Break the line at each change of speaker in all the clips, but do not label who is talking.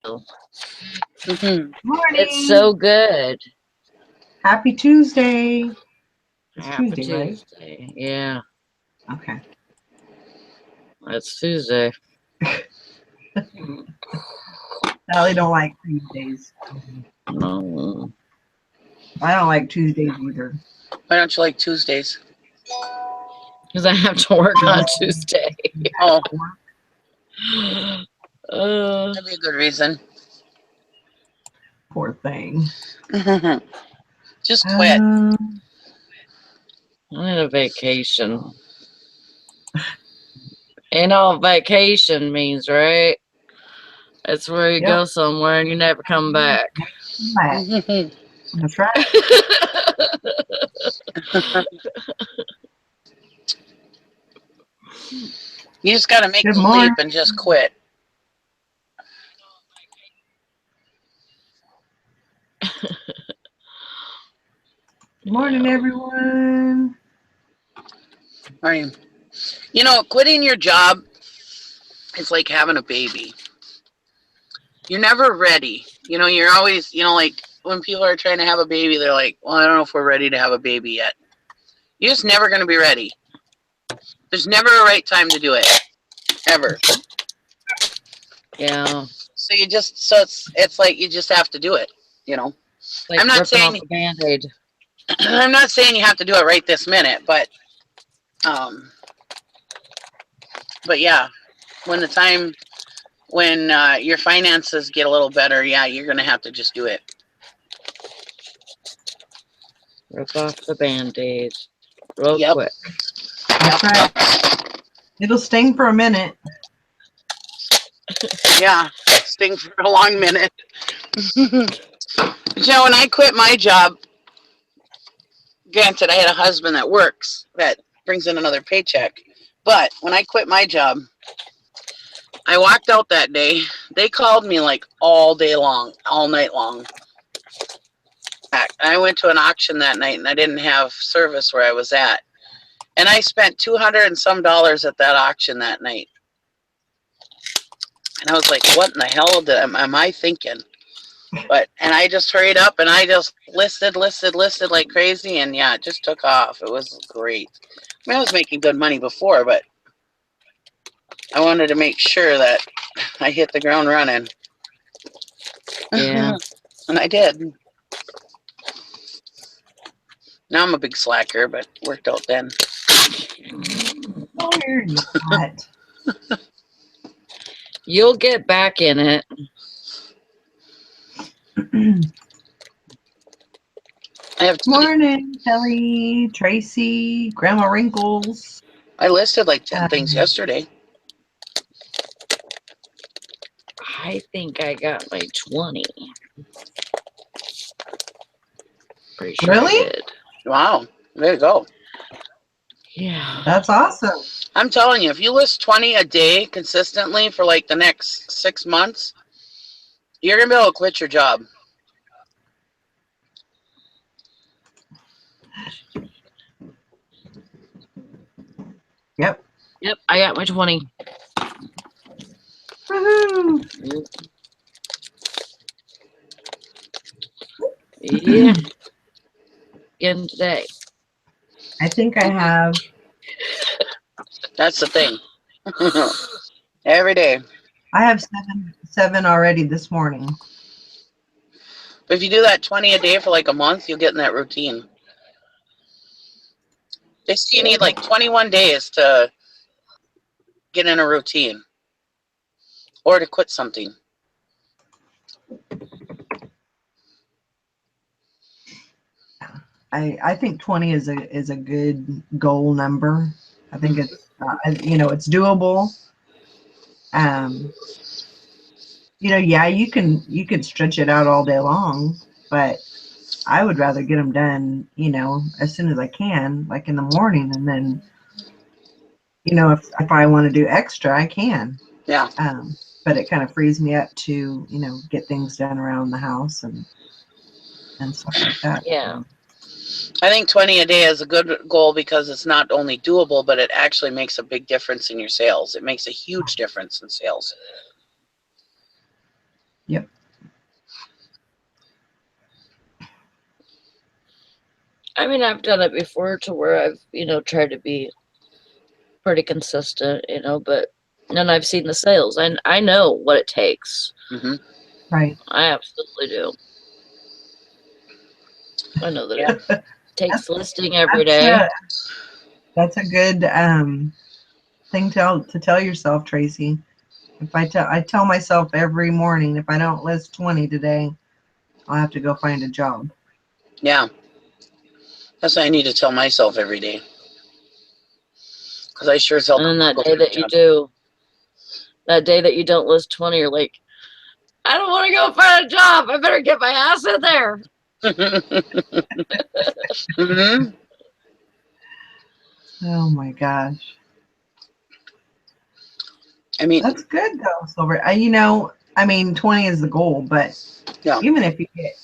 Mhm.
It's
Morning.
so good.
Happy Tuesday. It's
Happy
Tuesday, right?
Tuesday. Yeah,
Okay.
it's Tuesday.
Sally don't like Tuesdays.
No,
I don't like Tuesdays either.
Why don't you like Tuesdays?
because I have to work on Tuesday.
Oh,
uh,
that'd be a good reason.
Poor thing.
Just quit.
Um,
I need a vacation. And all vacation means, right? It's where you
yep.
go somewhere and you never come back.
Right. That's right.
You just got to make
Good
the
morning.
leap and just quit.
Good morning, everyone.
Right. You know, quitting your job is like having a baby. You're never ready. You know, you're always, like when people are trying to have a baby, they're like, well, I don't know if we're ready to have a baby yet. You're just never going to be ready. There's never a right time to do it, ever.
Yeah.
So it's like you just have to do it, you know.
Like
I'm not
ripping off
saying
a band-aid.
I'm not saying you have to do it right this minute, but yeah, when the time when your finances get a little better, yeah, you're gonna have to just do it.
Rip off the band-aid real
Yep.
quick.
That's right. It'll sting for a minute.
Yeah, sting for a long minute. When I quit my job, granted, I had a husband that works that brings in another paycheck, but when I quit my job, I walked out that day. They called me like all day long, all night long. I went to an auction that night and I didn't have service where I was at. And I spent $200 and some at that auction that night. And I was like, what in the hell am I thinking? And I just hurried up and I just listed like crazy. And yeah, it just took off. It was great. I mean, I was making good money before, but I wanted to make sure that I hit the ground running.
Yeah.
And I did. Now I'm a big slacker, but worked out then.
No, you're not.
You'll get back in it.
I have
Morning, Kelly, Tracy, Grandma Wrinkles.
I listed like 10 things yesterday.
I think I got my 20. Pretty sure
Really?
I did.
Wow. There you go.
Yeah.
That's awesome.
I'm telling you, if you list 20 a day consistently for like the next 6 months, you're going to be able to quit your job.
Yep.
Yep, I got my 20.
Woohoo.
Yeah. Again today.
I think I have.
That's the thing. Every day.
I have seven already this morning.
But if you do that 20 a day for like a month, you'll get in that routine. They say you need like 21 days to get in a routine or to quit something.
I think 20 is a good goal number. I think it's it's doable. Yeah, you can stretch it out all day long, but I would rather get them done, as soon as I can, like in the morning, and then, if I want to do extra, I can.
Yeah.
But it kind of frees me up to, get things done around the house and stuff like that.
Yeah.
I think 20 a day is a good goal because it's not only doable, but it actually makes a big difference in your sales. It makes a huge difference in sales.
Yep.
I mean, I've done it before to where I've, tried to be pretty consistent, but then I've seen the sales and I know what it takes.
Mm-hmm.
Right.
I absolutely do. I know that
Yeah.
it takes listing every
That's
day.
that's a good thing to tell yourself, Tracy. If I tell myself every morning, if I don't list 20 today, I'll have to go find a job.
Yeah. That's what I need to tell myself every day. Because I sure as hell
And then
don't
that
go
day
find a
that you do, that day that you don't list 20, you're like, I don't want to go find a job. I better get my ass in there.
Mm-hmm.
Oh my gosh.
I mean,
That's good though, Silver. I mean, 20 is the goal, but
yeah.
even if you get,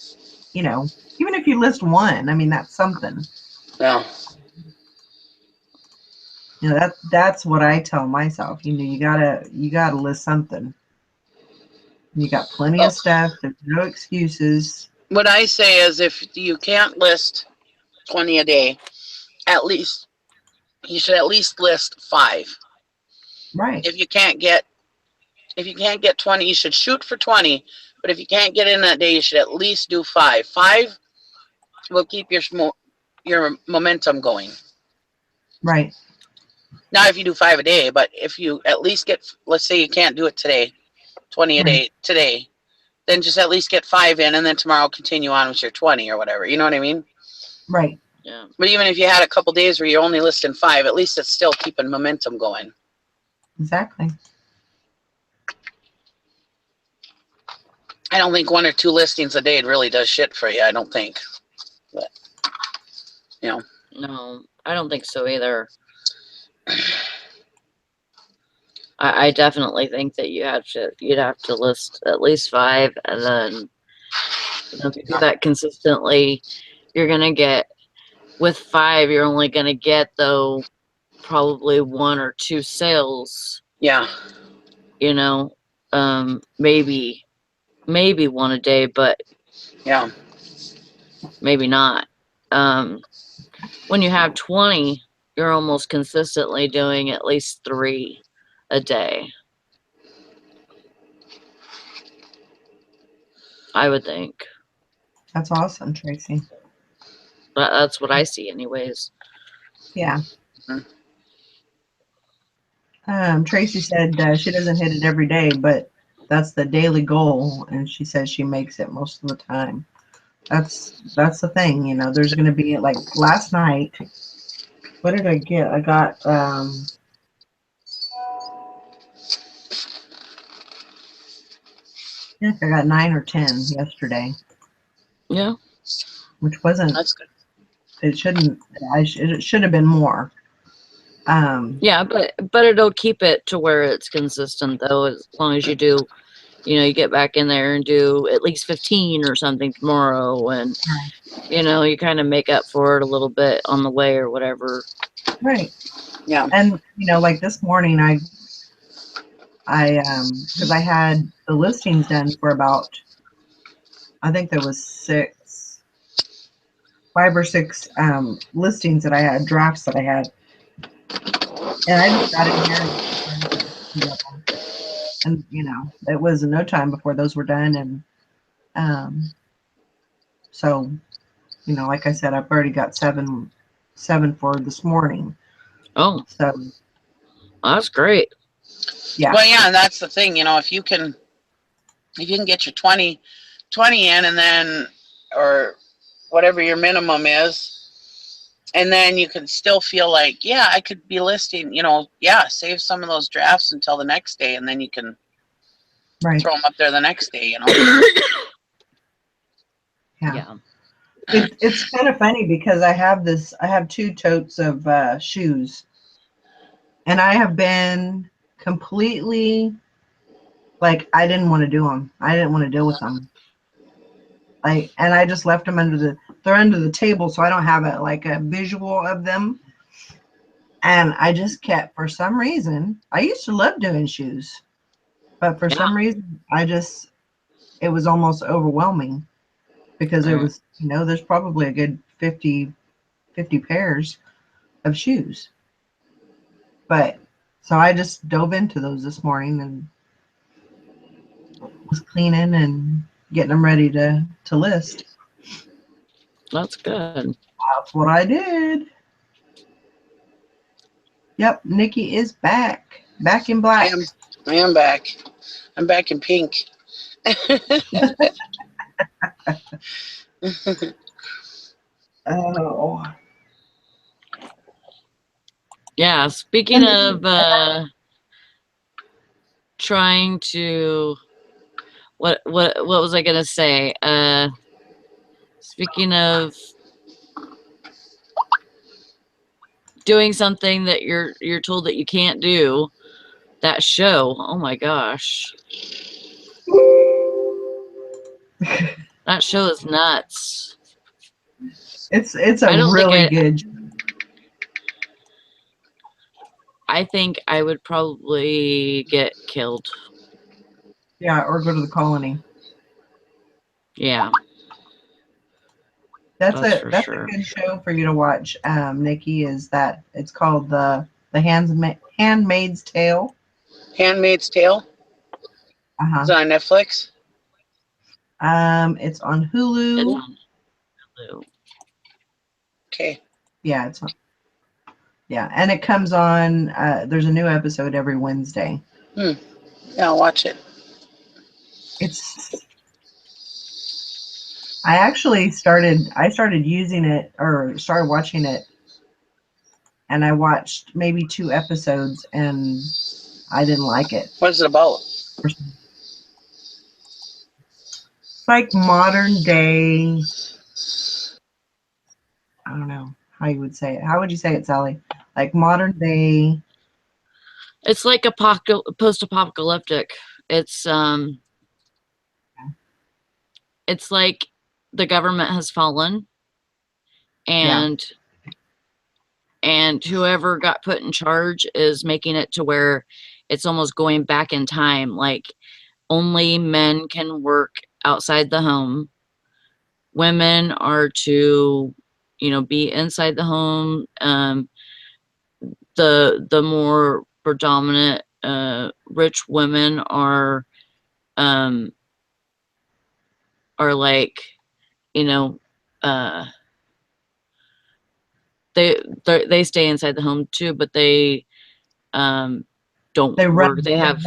even if you list one, I mean, that's something.
Yeah.
That's what I tell myself. You gotta list something. You got plenty
Well,
of stuff. There's no excuses.
what I say is if you can't list 20 a day, at least you should at least list 5.
Right.
If you can't get 20, you should shoot for 20. But if you can't get in that day, you should at least do 5. 5 will keep your momentum going.
Right.
Not if you do 5 a day, but if you at least get, let's say you can't do it today, 20 a
Right.
day today, then just at least get 5 in, and then tomorrow continue on with your 20 or whatever. You know what I mean?
Right.
Yeah.
But even if you had a couple days where you're only listing 5, at least it's still keeping momentum going.
Exactly.
I don't think 1 or 2 listings a day really does shit for you. I don't think. But,
No, I don't think so either. I definitely think that you'd have to list at least 5, and then if you do that consistently, you're gonna get with 5, you're only gonna get though probably 1 or 2 sales.
yeah.
You know, maybe 1 a day, but
Yeah.
maybe not. When you have 20, you're almost consistently doing at least 3 a day. I would think.
That's awesome, Tracy.
That's what I see, anyways.
Yeah.
Mhm.
Tracy said she doesn't hit it every day, but that's the daily goal, and she says she makes it most of the time. That's the thing, There's going to be like last night. What did I get? I got I think I got 9 or 10 yesterday,
Yeah.
which wasn't.
That's good.
It shouldn't. It should have been more.
Yeah, but it'll keep it to where it's consistent though, as long as you do, you get back in there and do at least 15 or something tomorrow, and you kind of make up for it a little bit on the way or whatever.
Right.
Yeah.
And like this morning, because I had the listings done for about, I think there was 5 or 6 listings that I had, drafts that I had, and I just got in here and it was no time before those were done, and so like I said, I've already got seven for this morning.
Oh,
So
that's great.
yeah.
Well, yeah, and that's the thing. If you can get your 20 in, and then, or whatever your minimum is, and then you can still feel like, yeah, I could be listing, save some of those drafts until the next day, and then you can
Right.
throw them up there the next day.
Yeah. It's kind of funny because I have 2 totes of shoes, and I have been completely like, I didn't want to do them. I didn't want to deal with them. And I just left them they're under the table, so I don't have a visual of them. And I just kept, for some reason, I used to love doing shoes, but for
Yeah.
some reason, I just it was almost overwhelming because it
Right.
was, there's probably a good 50 pairs of shoes. But so I just dove into those this morning and was cleaning and getting them ready to list.
That's good.
That's what I did. Yep, Nikki is back. Back in
I
black.
am back. I'm back in pink.
Oh.
Yeah, speaking of trying to what was I gonna say? Speaking of doing something that you're told that you can't do, that show, oh my gosh. That show is nuts.
It's
I
a
don't think
really good.
I think I would probably get killed.
Yeah, or go to the colony.
Yeah,
That's
that's for
a
sure.
good show for you to watch, Nikki. Is that it's called the Handmaid's Tale.
Handmaid's Tale.
Uh
Is it on Netflix?
It's on
It's
Hulu.
on Hulu.
Okay.
Yeah, it's on. Yeah, and it comes on. There's a new episode every Wednesday.
Yeah, I'll watch it.
It's. I actually started using it or started watching it, and I watched maybe 2 episodes, and I didn't like it.
What is it about?
It's like modern day. I don't know how you would say it. How would you say it, Sally? Like modern day.
It's like a post-apocalyptic. It's like the government has fallen,
Yeah,
and whoever got put in charge is making it to where it's almost going back in time. Like only men can work outside the home. Women are to, be inside the home. The more predominant rich women um, are like, you know, uh, they stay inside the home too, but they don't
they
work. They have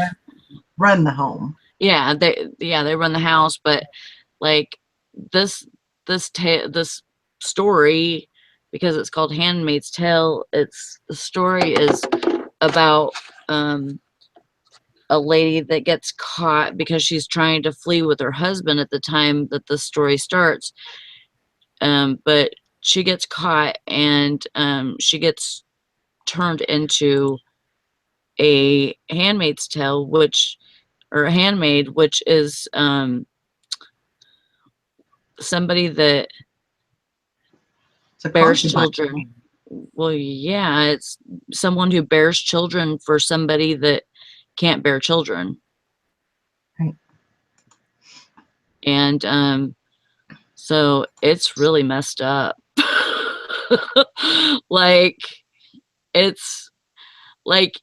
run the home.
they run the house, but like this this story, because it's called Handmaid's Tale, the story is about a lady that gets caught because she's trying to flee with her husband at the time that the story starts. But she gets caught, and she gets turned into a handmaid's tale, or a handmaid, which is somebody that
It's a
bears
concubine.
children. Well, yeah, it's someone who bears children for somebody that can't bear children.
Right.
And so it's really messed up. Like, it's like,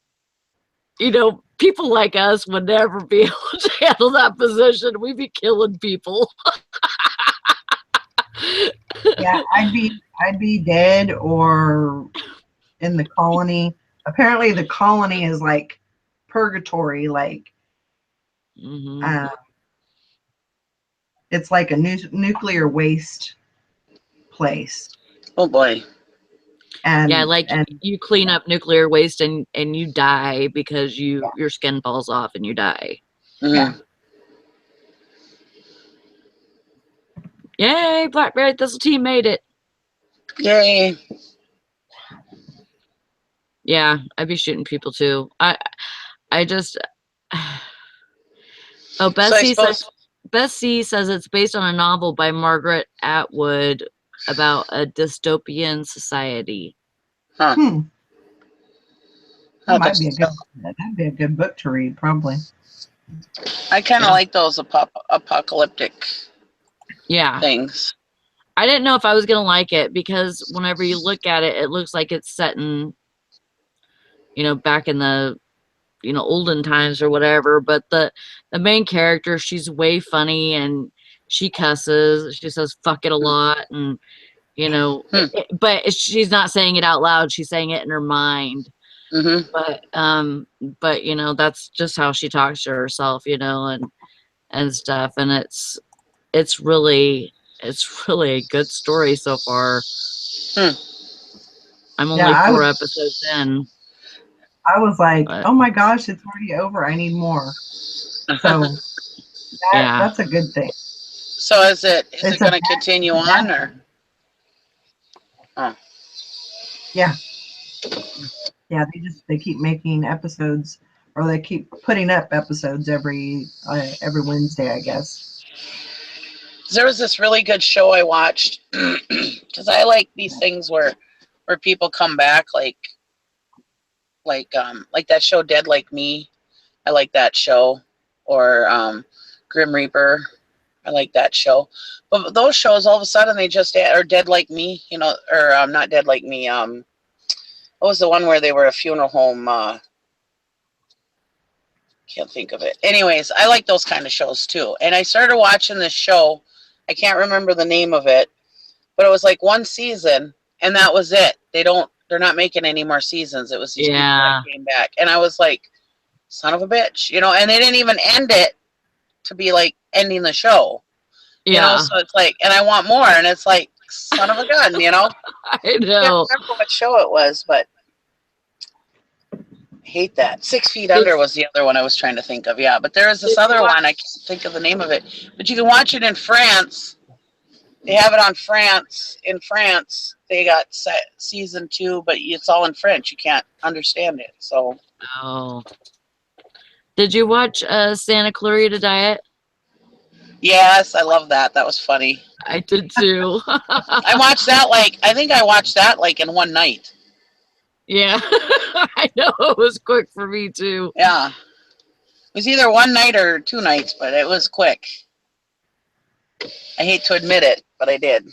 people like us would never be able to handle that position. We'd be killing people.
Yeah, I'd be dead or in the colony. Apparently, the colony is like purgatory. Like,
Mm-hmm.
uh, it's like a nuclear waste place.
Oh boy.
Yeah,
And
like you clean up nuclear waste, and you die because your skin falls off and you die.
yeah,
Yay, Blackberry Thistle team made it.
Yay.
Yeah, I'd be shooting people too. I just oh,
So I suppose.
Bessie says it's based on a novel by Margaret Atwood about a dystopian society.
Huh.
that
I'll
might be a
just
good. That'd be a good book to read, probably.
I kind of
Yeah.
like those apocalyptic
Yeah.
things.
I didn't know if I was gonna like it because whenever you look at it, it looks like it's set in, back in the, olden times or whatever. But the main character, she's way funny and she cusses. She says "fuck it" a lot, and
Hmm.
but she's not saying it out loud. She's saying it in her mind.
Mm-hmm.
But that's just how she talks to herself, and stuff. And it's really a good story so far.
Hmm.
I'm
Yeah,
only 4 episodes in,
I was like,
but
oh my gosh, it's already over. I need more. So
yeah.
that's a good thing.
So is it
It's a
going to continue
bad
on or?
thing.
Oh.
Yeah, yeah. They keep making episodes, or they keep putting up episodes every Wednesday, I guess.
There was this really good show I watched because I like these things where people come back like that show Dead Like Me. I like that show, or Grim Reaper. I like that show. But those shows, all of a sudden, they just are Dead Like Me, or not Dead Like Me. What was the one where they were a funeral home? Can't think of it. Anyways, I like those kind of shows too. And I started watching this show. I can't remember the name of it, but it was like one season, and that was it. They're not making any more seasons. It was these people
Yeah.
that came back, and I was like, son of a bitch, and they didn't even end it to be like ending the show,
Yeah.
so it's like, and I want more, and it's like, son of a gun,
I
Can't
know.
remember what show it was, but I hate that. 6 Feet
Did
Under was the other one I was trying to think of. Yeah, but there is this
did you
other
watch
one, I can't think of the name of it, but you can watch it in France. They have it on France. In France, they got season 2, but it's all in French. You can't understand it. So
oh did you watch Santa Clarita Diet?
yes, I love that. That was funny.
I did too.
I watched that I think I watched that in one night.
Yeah. I know it was quick for me too.
Yeah, it was either one night or 2 nights, but it was quick. I hate to admit it, but I did.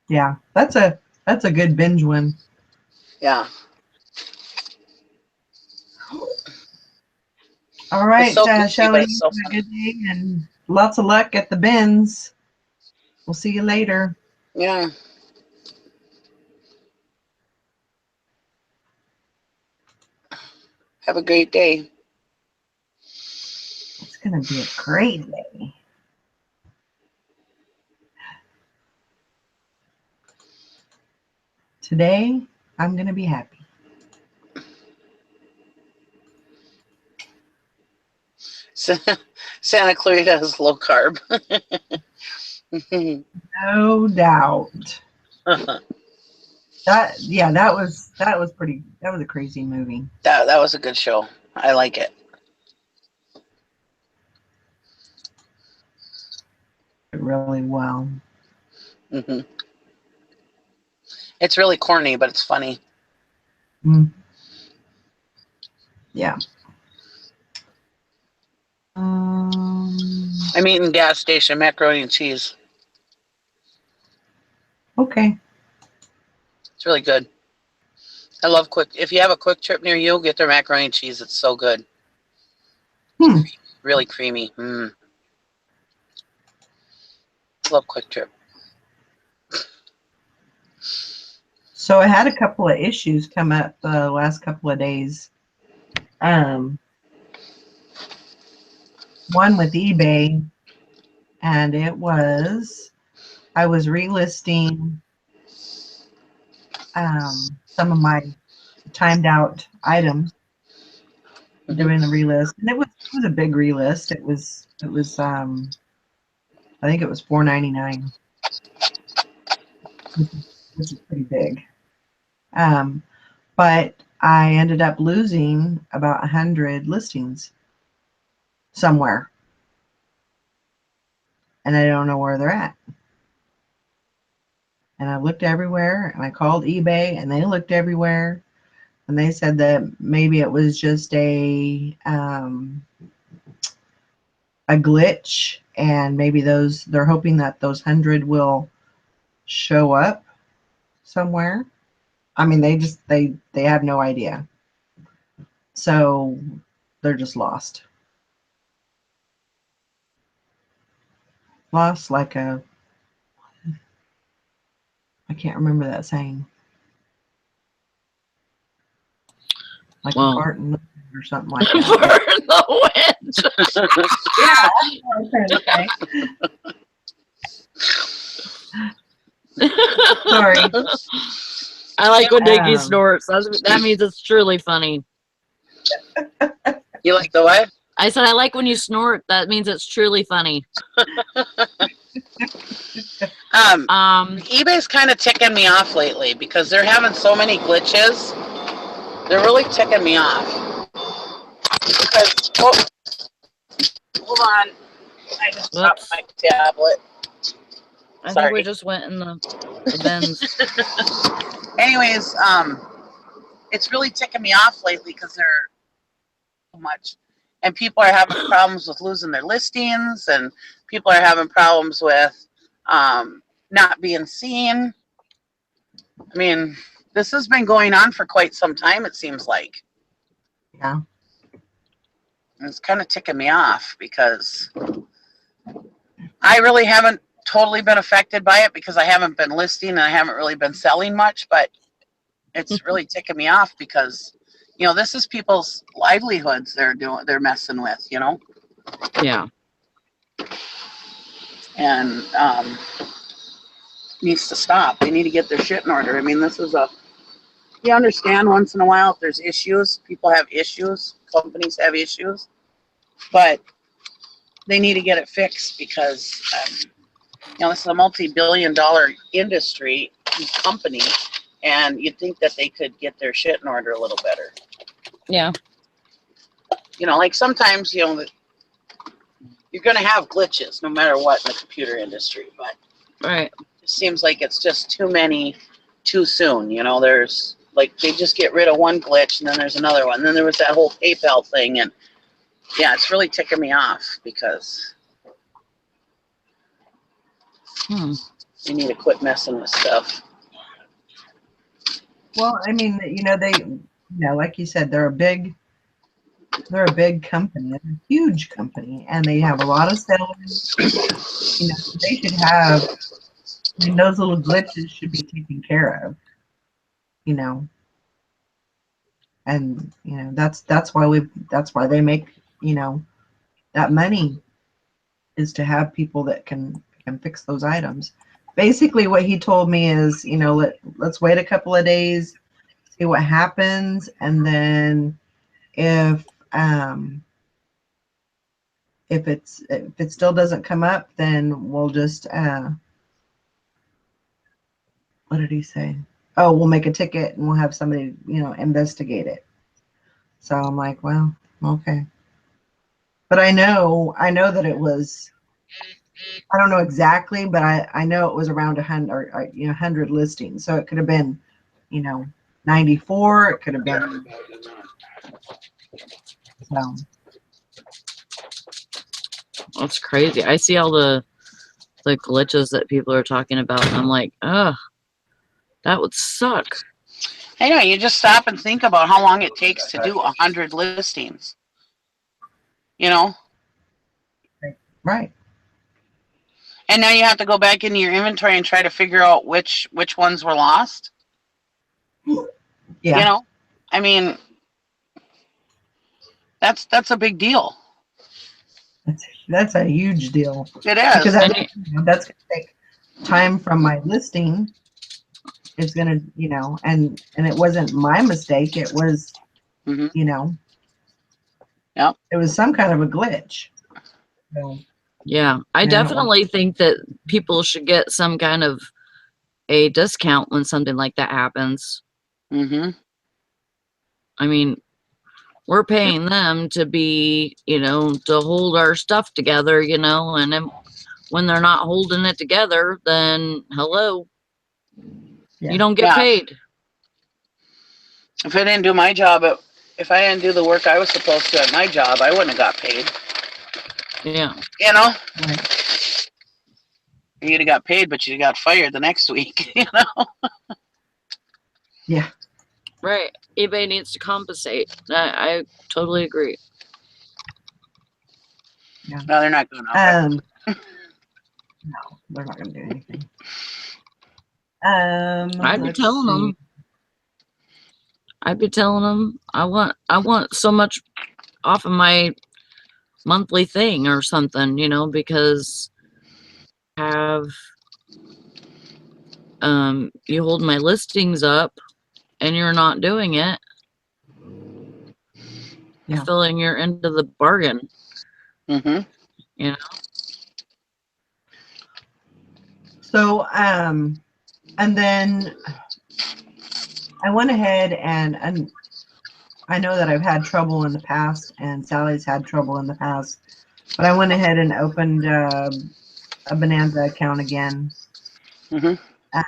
Yeah, that's a good binge one.
Yeah,
All
it's
right,
so goofy, but
Shelley,
it's so
you have a
funny.
good day and lots of luck at the bins. We'll see you later.
Yeah. Have a great day.
It's gonna be a great day. Today, I'm gonna be happy.
Santa Clarita is low carb.
No doubt. That was a crazy movie.
That was a good show. I like it.
Really well.
Hmm. It's really corny, but it's funny.
Mm. Yeah.
I'm eating gas station macaroni and cheese.
Okay.
It's really good. I love quick. If you have a Quick Trip near you, get their macaroni and cheese. It's so good.
Hmm.
Really creamy. Love Quick Trip.
So I had a couple of issues come up the last couple of days. One with eBay, and I was relisting some of my timed out items, doing the relist, and it was a big relist. It was I think it was $4.99, which is pretty big. But I ended up losing about 100 listings somewhere, and I don't know where they're at. And I looked everywhere, and I called eBay, and they looked everywhere, and they said that maybe it was just a glitch, and maybe they're hoping that those 100 will show up somewhere. I mean, they have no idea. So they're just lost. Lost like a, I can't remember that saying. Like a fart in the wind or something like that.
Fart in the wind.
Yeah, that's what I'm trying to say. Sorry.
I like when Nikki
Um,
snorts. That means it's truly funny.
You like the what?
I said I like when you snort. That means it's truly funny.
eBay's kind of ticking me off lately because they're having so many glitches. They're really ticking me off. Because, hold on. I just dropped my tablet.
I think we just went in the bins.
Anyways, it's really ticking me off lately because they're so much. And people are having problems with losing their listings, and people are having problems with not being seen. I mean, this has been going on for quite some time, it seems like.
Yeah.
And it's kind of ticking me off because I really haven't totally been affected by it because I haven't been listing and I haven't really been selling much, but it's really ticking me off because, you know, this is people's livelihoods they're messing with, you know?
Yeah.
And needs to stop. They need to get their shit in order. I mean, you understand once in a while if there's issues, people have issues, companies have issues, but they need to get it fixed because, you know, this is a multi-billion-dollar industry company, and you'd think that they could get their shit in order a little better.
Yeah.
You know, like sometimes, you know, you're going to have glitches no matter what in the computer industry, but
right.
It seems like it's just too many too soon. You know, there's like they just get rid of one glitch and then there's another one. And then there was that whole PayPal thing, and yeah, it's really ticking me off because they need to quit messing with stuff.
Well, I mean, you know, like you said, they're a big company, a huge company, and they have a lot of sellers. You know, they should have. I mean, those little glitches should be taken care of. You know, and you know that's why they make, you know, that money is to have people that can fix those items. Basically, what he told me is, you know, let's wait a couple of days, see what happens, and then if it still doesn't come up, then we'll just what did he say? Oh, we'll make a ticket and we'll have somebody, you know, investigate it. So I'm like, well, okay. But I know that it was, I don't know exactly, but I know it was around 100, or, you know, 100 listings. So it could have been, you know, 94. It could have been. So.
That's crazy. I see all the glitches that people are talking about, and I'm like, oh, that would suck.
I know, you just stop and think about how long it takes to do 100 listings. You know?
Right.
And now you have to go back into your inventory and try to figure out which ones were lost.
Yeah.
You know? I mean, that's a big deal.
That's a huge deal.
It is.
Because that's going to take time from my listing. It's going to, you know, and it wasn't my mistake. It was, you know, it was some kind of a glitch. So,
yeah, I definitely think that people should get some kind of a discount when something like that happens.
Mm-hmm.
I mean, we're paying them to be, you know, to hold our stuff together, you know, and then when they're not holding it together, then hello, you don't get paid.
If I didn't do my job, if I didn't do the work I was supposed to at my job, I wouldn't have got paid.
Yeah.
You know,
Right.
you'd have got paid, but you got fired the next week. You know.
Yeah.
Right. eBay needs to compensate. I totally agree.
Yeah.
No, they're not going to.
No, they're not going to do anything.
I'd be
Let's
telling
see.
them. I'd be telling them I want so much off of my monthly thing or something, you know, because have you hold my listings up and you're not doing it,
Yeah.
filling your end of the bargain,
Mm-hmm.
you know.
So, and then I went ahead and I know that I've had trouble in the past, and Sally's had trouble in the past, but I went ahead and opened a Bonanza account again,
Mm-hmm.
uh,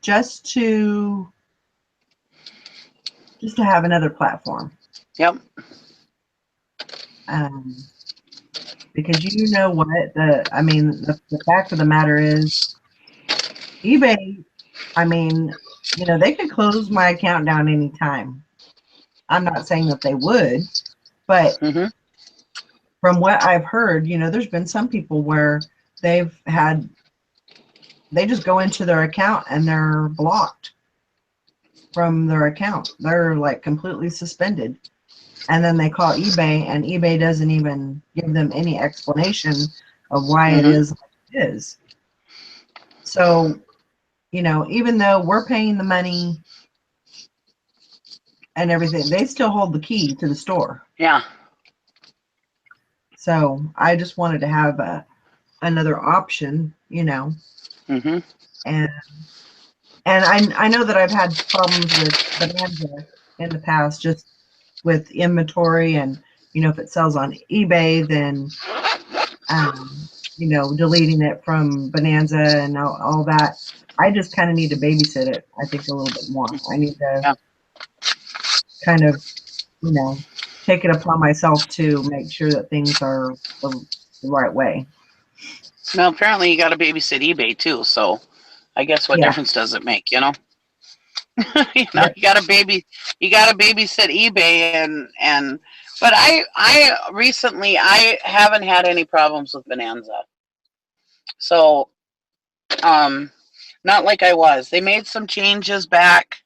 just to have another platform.
Yep.
Um, because you know what the fact of the matter is, eBay. I mean, they could close my account down anytime. I'm not saying that they would, but
Mm-hmm.
from what I've heard, there's been some people where they've had they just go into their account and they're blocked from their account. They're like completely suspended. And then they call eBay and eBay doesn't even give them any explanation of why it
Mm-hmm.
is like it is. So, even though we're paying the money and everything, they still hold the key to the store.
Yeah.
So I just wanted to have another option,
Mm-hmm.
and I know that I've had problems with Bonanza in the past, just with inventory, and if it sells on eBay, then deleting it from Bonanza and all that. I just kind of need to babysit it, I think, a little bit more. I need to
Yeah.
kind of, take it upon myself to make sure that things are the right way.
Well, apparently you got to babysit eBay too. So I guess what
Yeah.
difference does it make? You know.
Yep.
You got to babysit eBay and. But I recently I haven't had any problems with Bonanza. So not like I was. They made some changes back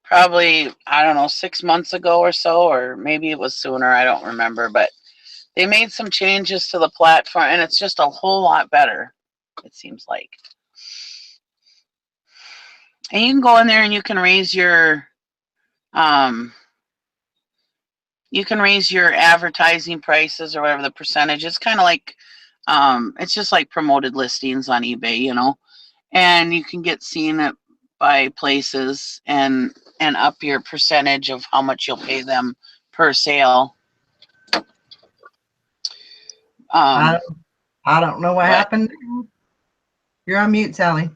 probably, I don't know, 6 months ago or so, or maybe it was sooner, I don't remember, but they made some changes to the platform and it's just a whole lot better, it seems like. And you can go in there and um you can raise your advertising prices or whatever the percentage. It's kind of like it's just like promoted listings on eBay, and you can get seen by places and up your percentage of how much you'll pay them per sale.
I
Um,
I don't know what
but
happened. You're on mute, Sally.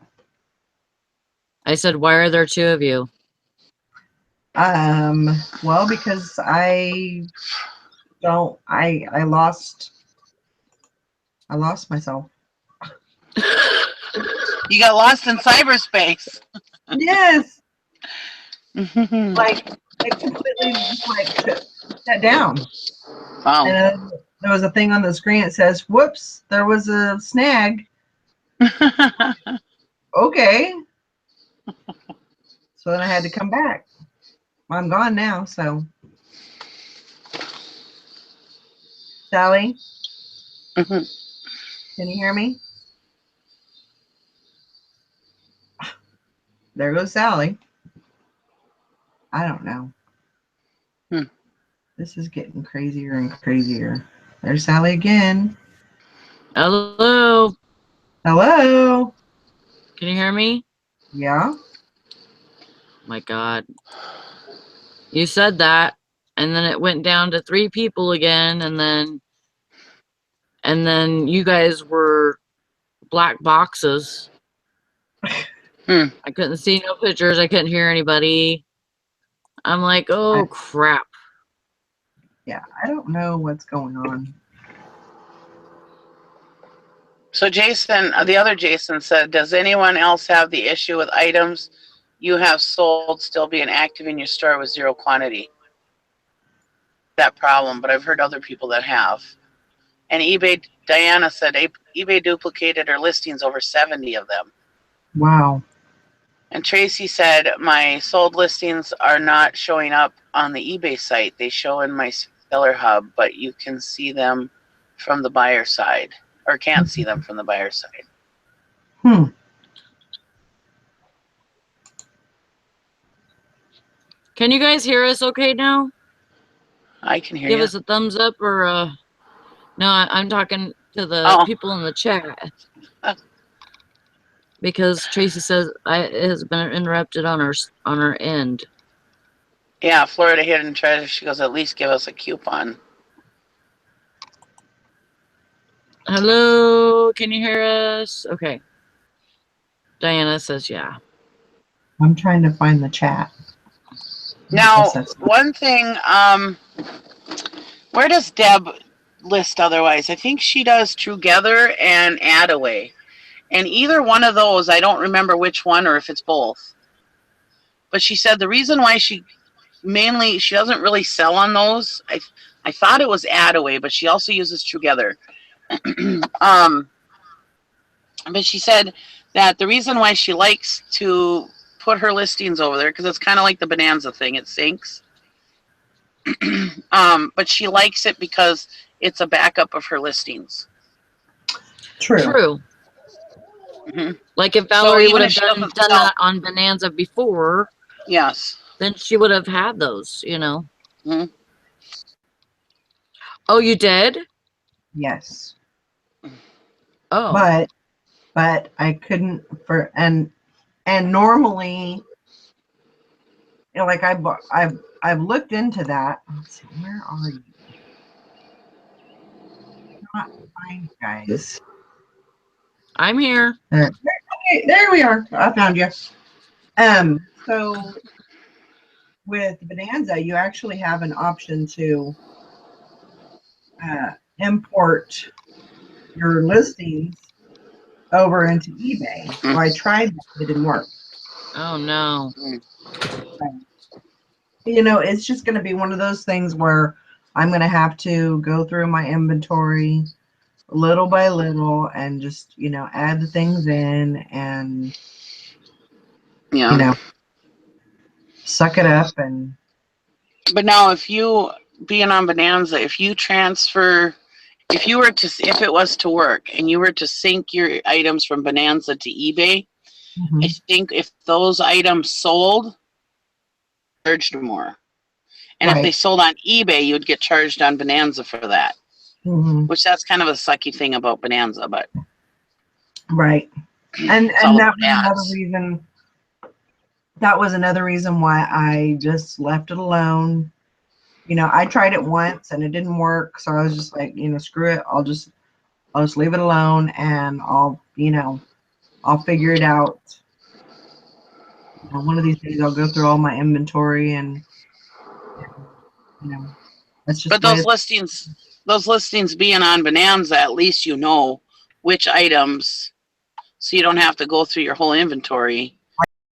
I said, why are there two of you?
Well, because I don't. I lost myself.
you got lost in cyberspace.
Yes,
Wow.
like it completely just like shut down. And then there was a thing on the screen that says, "Whoops, there was a snag." Okay, so then I had to come back. I'm gone now. So, Sally, can you hear me? There goes Sally. I don't know.
Hmm.
This is getting crazier and crazier. There's Sally again.
Hello?
Hello.
Can you hear me?
Yeah.
My God. You said that, and then it went down to 3 people again, and then you guys were black boxes.
Hmm.
I couldn't see no pictures. I couldn't hear anybody. I'm like,
I,
oh crap.
Yeah, I don't know what's going on.
So Jason, the other Jason said, does anyone else have the issue with items you have sold still being active in your store with zero quantity? That problem, but I've heard other people that have. And eBay, Diana said eBay duplicated her listings, over 70 of them.
Wow.
And Tracy said, my sold listings are not showing up on the eBay site. They show in my seller hub, but you can see them from the buyer side, or can't see them from the buyer side.
Can you guys hear us okay now?
I can hear
Give
you.
us a thumbs up or no, I'm talking to the people in the chat. Because Tracy says it has been interrupted on our end.
Yeah, Florida Hidden Treasure. She goes, at least give us a coupon.
Hello, can you hear us? Okay. Diana says, yeah.
I'm trying to find the chat.
Now, one thing, where does Deb list otherwise? I think she does Together and Adaway. And either one of those, I don't remember which one or if it's both. But she said the reason why she doesn't really sell on those. I thought it was Adaway, but she also uses Together. But she said that the reason why she likes to put her listings over there, because it's kind of like the Bonanza thing, it syncs. But she likes it because it's a backup of her listings.
True.
Mm-hmm. Like if Valerie would have done that on Bonanza before,
yes,
then she would have had those, you know.
Mm-hmm.
Oh, you did?
Yes.
Oh.
But I couldn't and normally, you know, like I've looked into that. Let's see, where are you? Not find guys.
I'm here.
There we are. I found you. So with Bonanza, you actually have an option to import your listings over into eBay. So I tried that, but it didn't work.
Oh no.
You know, it's just going to be one of those things where I'm going to have to go through my inventory little by little and just, you know, add the things in and, you know, suck it up. And
but now if you, being on Bonanza, if you transfer, if it was to work and you were to sync your items from Bonanza to eBay, I think if those items sold, charged more. And if they sold on eBay, you'd get charged on Bonanza for that. Which that's kind of a sucky thing about Bonanza, but
right. And that was another reason. That was another reason why I just left it alone. You know, I tried it once and it didn't work, so I was just like, you know, screw it. I'll just leave it alone, and I'll figure it out. You know, one of these days I'll go through all my inventory and you know, that's just.
But those listings being on Bonanza, at least you know which items, so you don't have to go through your whole inventory.